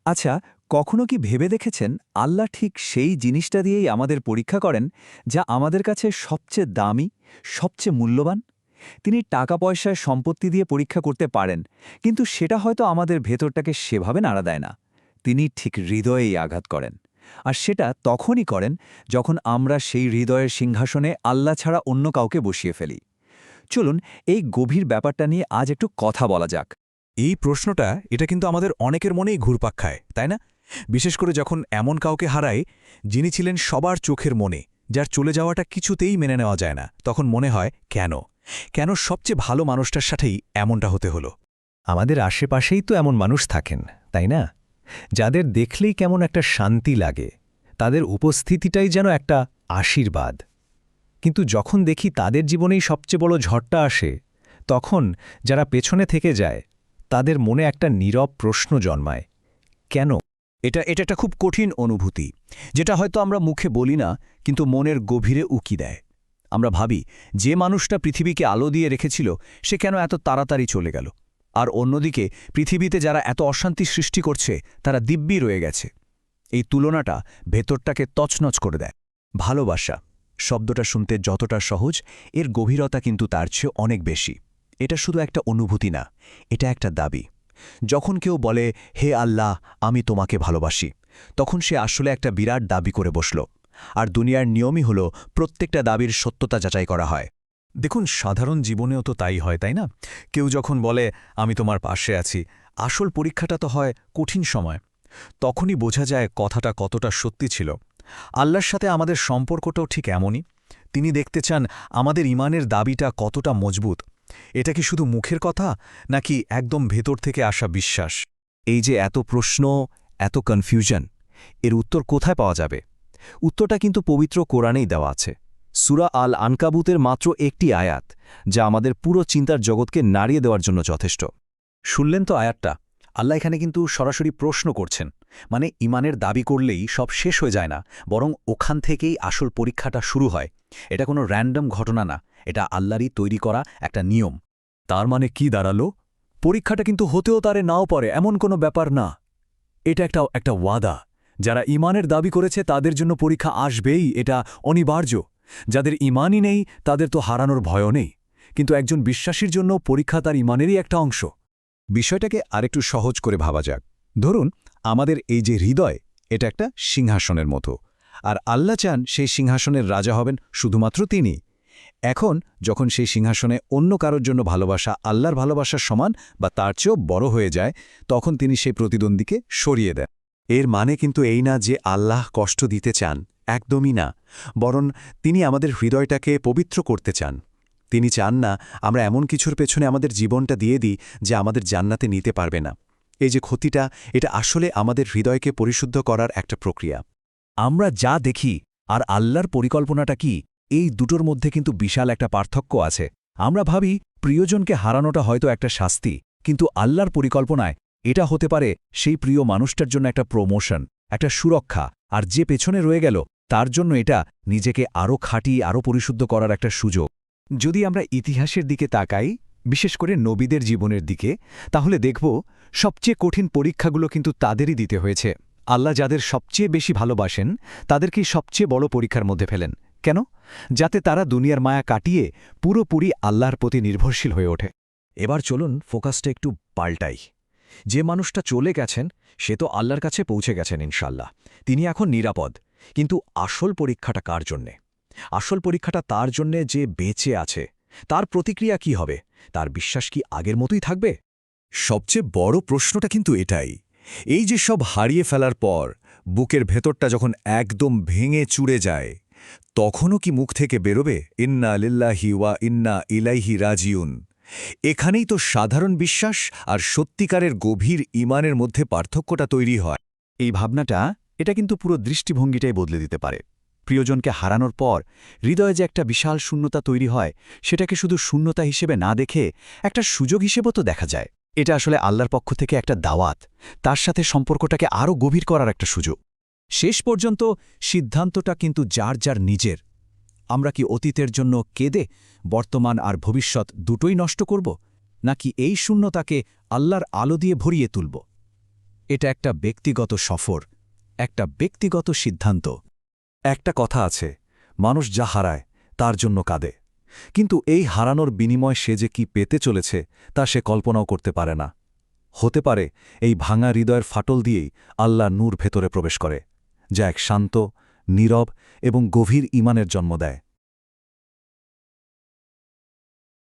আচ্ছা, কখনো কি ভেবে দেখেছেন আল্লাহ ঠিক সেই জিনিসটা দিয়েই আমাদের পরীক্ষা করেন যা আমাদের কাছে সবচেয়ে দামি, সবচেয়ে মূল্যবান? তিনি টাকা পয়সায় সম্পত্তি দিয়ে পরীক্ষা করতে পারেন, কিন্তু সেটা হয়তো আমাদের ভেতরটাকে সেভাবে নাড়া দেয় না। তিনি ঠিক হৃদয়েই আঘাত করেন। আর সেটা তখনই করেন যখন আমরা সেই হৃদয়ের সিংহাসনে আল্লাহ ছাড়া অন্য কাউকে বসিয়ে ফেলি। চলুন এই গভীর ব্যাপারটা নিয়ে আজ একটু কথা বলা যাক। এই প্রশ্নটা এটা কিন্তু আমাদের অনেকের মনেই ঘুরপাক খায়, তাই না? বিশেষ করে যখন এমন কাউকে হারায় যিনি ছিলেন সবার চোখের মনে, যার চলে যাওয়াটা কিছুতেই মেনে নেওয়া যায় না, তখন মনে হয় কেন কেন সবচেয়ে ভালো মানুষটার সাথেই এমনটা হতে হলো। আমাদের আশেপাশেই তো এমন মানুষ থাকেন, তাই না? যাদের দেখলেই কেমন একটা শান্তি লাগে, তাদের উপস্থিতিটাই যেন একটা আশীর্বাদ। কিন্তু যখন দেখি তাদের জীবনেই সবচেয়ে বড় ঝড়টা আসে, তখন যারা পেছনে থেকে যায় তাদের মনে একটা নীরব প্রশ্ন জন্মায়, কেন? এটা এটা একটা খুব কঠিন অনুভূতি, যেটা হয়তো আমরা মুখে বলি না, কিন্তু মনের গভীরে উকি দেয়। আমরা ভাবি যে মানুষটা পৃথিবীকে আলো দিয়ে রেখেছিল সে কেন এত তাড়াতাড়ি চলে গেল, আর অন্যদিকে পৃথিবীতে যারা এত অশান্তি সৃষ্টি করছে তারা দিব্যি রয়ে গেছে। এই তুলনাটা ভেতরটাকে তছনছ করে দেয়। ভালোবাসা শব্দটা শুনতে যতটা সহজ, এর গভীরতা কিন্তু তার চেয়ে অনেক বেশি। এটা শুধু একটা অনুভূতি না, এটা একটা দাবি। যখন কেউ বলে, হে আল্লাহ, আমি তোমাকে ভালোবাসি, তখন সে আসলে একটা বিরাট দাবি করে বসল। আর দুনিয়ার নিয়মই হল প্রত্যেকটা দাবির সত্যতা যাচাই করা হয়। দেখুন, সাধারণ জীবনেও তো তাই হয়, তাই না? কেউ যখন বলে আমি তোমার পাশে আছি, আসল পরীক্ষাটা তো হয় কঠিন সময়। তখনই বোঝা যায় কথাটা কতটা সত্যি ছিল। আল্লাহর সাথে আমাদের সম্পর্কটাও ঠিক এমনই। তিনি দেখতে চান আমাদের ইমানের দাবিটা কতটা মজবুত। এটা কি শুধু মুখের কথা, নাকি একদম ভেতর থেকে আসা বিশ্বাস? এই যে এত প্রশ্ন, এত কনফিউশন, এর উত্তর কোথায় পাওয়া যাবে? উত্তরটা কিন্তু পবিত্র কোরআনেই দেওয়া আছে। সূরা আল আনকাবুতের মাত্র একটি আয়াত, যা আমাদের পুরো চিন্তার জগৎকে নাড়িয়ে দেওয়ার জন্য যথেষ্ট। শুনলেন তো আয়াতটা? আল্লাহ এখানে কিন্তু সরাসরি প্রশ্ন করছেন। মানে ইমানের দাবি করলেই সব শেষ হয়ে যায় না, বরং ওখান থেকেই আসল পরীক্ষাটা শুরু হয়। এটা কোনো র্যান্ডম ঘটনা না, এটা আল্লাহরই তৈরি করা একটা নিয়ম। তার মানে কি দাঁড়ালো? পরীক্ষাটা কিন্তু হতেও তারে নাও পারে, এমন কোনো ব্যাপার না। এটা একটা ওয়াদা। যারা ইমানের দাবি করেছে তাদের জন্য পরীক্ষা আসবেই, এটা অনিবার্য। যাদের ইমানই নেই তাদের তো হারানোর ভয়ও নেই, কিন্তু একজন বিশ্বাসীর জন্য পরীক্ষা তার ইমানেরই একটা অংশ। বিষয়টাকে আরেকটু সহজ করে ভাবা যাক। ধরুন, আমাদের এই যে হৃদয়, এটা একটা সিংহাসনের মতো, আর আল্লাহ চান সেই সিংহাসনের রাজা হবেন শুধুমাত্র তিনি। এখন যখন সেই সিংহাসনে অন্য কারোর জন্য ভালোবাসা আল্লাহর ভালোবাসার সমান বা তার চেয়েও বড় হয়ে যায়, তখন তিনি সেই প্রতিদ্বন্দ্বীকে সরিয়ে দেন। এর মানে কিন্তু এই না যে আল্লাহ কষ্ট দিতে চান, একদমই না। বরং তিনি আমাদের হৃদয়টাকে পবিত্র করতে চান। তিনি চান না আমরা এমন কিছুর পেছনে আমাদের জীবনটা দিয়ে দিই যা আমাদের জান্নাতে নিতে পারবে না। এই যে ক্ষতিটা, এটা আসলে আমাদের হৃদয়কে পরিশুদ্ধ করার একটা প্রক্রিয়া। আমরা যা দেখি আর আল্লাহর পরিকল্পনাটা কি, এই দুটোর মধ্যে কিন্তু বিশাল একটা পার্থক্য আছে। আমরা ভাবি প্রিয়জনকে হারানোটা হয়তো একটা শাস্তি, কিন্তু আল্লাহর পরিকল্পনায় এটা হতে পারে সেই প্রিয় মানুষটার জন্য একটা প্রমোশন, একটা সুরক্ষা। আর যে পেছনে রয়ে গেল তার জন্য এটা নিজেকে আরও খাঁটি, আরও পরিশুদ্ধ করার একটা সুযোগ। যদি আমরা ইতিহাসের দিকে তাকাই, বিশেষ করে নবীদের জীবনের দিকে, তাহলে দেখব সবচেয়ে কঠিন পরীক্ষাগুলো কিন্তু তাদেরই দিতে হয়েছে। আল্লাহ যাদের সবচেয়ে বেশি ভালোবাসেন তাদেরকেই সবচেয়ে বড় পরীক্ষার মধ্যে ফেলেন। কেন? যাতে তারা দুনিয়ার মায়া কাটিয়ে পুরোপুরি আল্লাহর প্রতি নির্ভরশীল হয়ে ওঠে। এবার চলুন ফোকাসটা একটু পাল্টাই। যে মানুষটা চলে গেছেন সে তো আল্লাহর কাছে পৌঁছে গেছেন ইনশাল্লাহ, তিনি এখন নিরাপদ। কিন্তু আসল পরীক্ষাটা কার জন্যে? আসল পরীক্ষাটা তার জন্যে যে বেঁচে আছে। তার প্রতিক্রিয়া কি হবে? তার বিশ্বাস কি আগের মতোই থাকবে? সবচেয়ে বড় প্রশ্নটা কিন্তু এটাই। এই যে সব হারিয়ে ফেলার পর বুকের ভেতরটা যখন একদম ভেঙে চুরে যায়, তখনও কি মুখ থেকে বেরোবে ইন্না লিল্লাহি ওয়া ইন্না ইলাইহি রাজিউন? এখানেই তো সাধারণ বিশ্বাস আর সত্যিকারের গভীর ইমানের মধ্যে পার্থক্যটা তৈরি হয়। এই ভাবনাটা, এটা কিন্তু পুরো দৃষ্টিভঙ্গিটাই বদলে দিতে পারে। প্রিয়জনকে হারানোর পর হৃদয়ে যে একটা বিশাল শূন্যতা তৈরি হয়, সেটাকে শুধু শূন্যতা হিসেবে না দেখে একটা সুযোগ হিসেবেও তো দেখা যায়। এটা আসলে আল্লাহর পক্ষ থেকে একটা দাওয়াত, তার সাথে সম্পর্কটাকে আরও গভীর করার একটা সুযোগ। শেষ পর্যন্ত সিদ্ধান্তটা কিন্তু যার যার নিজের। আমরা কি অতীতের জন্য কেঁদে বর্তমান আর ভবিষ্যৎ দুটোই নষ্ট করব, নাকি এই শূন্যতাকে আল্লাহর আলো দিয়ে ভরিয়ে তুলব? এটা একটা ব্যক্তিগত সফর, একটা ব্যক্তিগত সিদ্ধান্ত। একটা কথা আছে, মানুষ যা হারায় তার জন্য কাঁদে, কিন্তু এই হারানোর বিনিময় সে যে কি পেতে চলেছে তা সে কল্পনাও করতে পারে না। হতে পারে এই ভাঙা হৃদয়ের ফাটল দিয়েই আল্লাহ নূর ভেতরে প্রবেশ করে, যা এক শান্ত, নীরব এবং গভীর ঈমানের জন্ম দেয়।